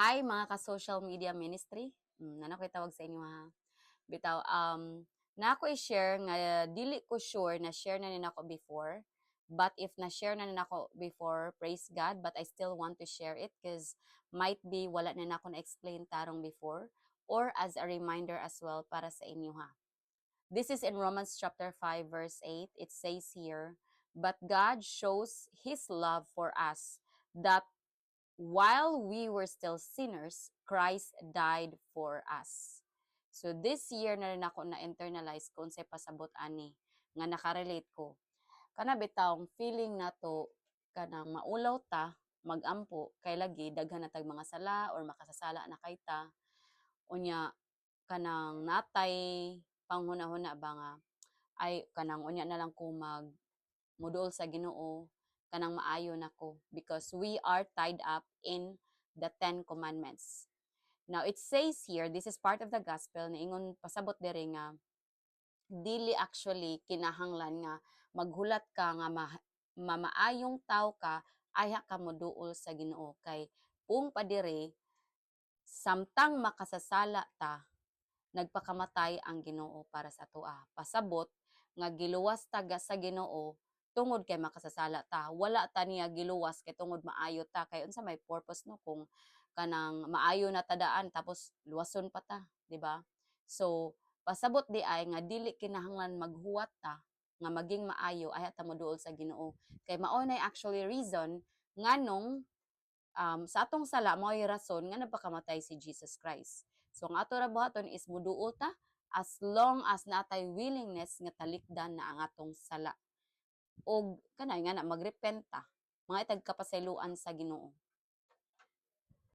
Hi mga ka-social media ministry. Nana ko'y tawag sa inyo ha. Bitaw, na ako i-share nga dili ko sure na share na nina ako before. But if na-share na nina ako before, praise God. But I still want to share it because might be wala na ako na-explain tarong before. Or as a reminder as well para sa inyo ha. This is in Romans chapter 5 verse 8. It says here, "But God shows His love for us, that while we were still sinners, Christ died for us." So this year na rin ako na-internalize kung sa pasabot ani nga nakarelate ko. Kana bitawng feeling na to kanang maulaw ta, magampo kay lagi daghan na tag mga sala or makasasala na kay ta. Unya kanang natay panghuna-huna ba nga ay kanang unya na lang ko muduol sa Ginoo kanang maayo nako because we are tied up in the 10 Commandments. Now it says here, this is part of the gospel na ingon pasabot diri nga dili actually kinahanglan nga maghulat ka nga mamaayong tao ka ayha ka moduol sa Ginoo kay kung padiri samtang makasasala ta nagpakamatay ang Ginoo para sa atoa. Pasabot nga giluwas taga sa Ginoo tungod kay makasasala ta. Wala ta niya giluwas kay tungod maayo ta kay unsa may purpose no kung kanang maayo na tadaan tapos luwason pa ta, di ba? So pasabot di ay nga dili kinahanglan maghuwat ta nga maging maayo ay ta moduol sa Ginoo. Kay mao na actually reason nganong sa atong sala mao'y rason nga napakamatay si Jesus Christ. So ang ato ra buhaton is muduol ta as long as natay willingness nga talikdan na ang atong sala. Og kanay nga na magrepent ta, mga itag kapasayloan sa Ginoo.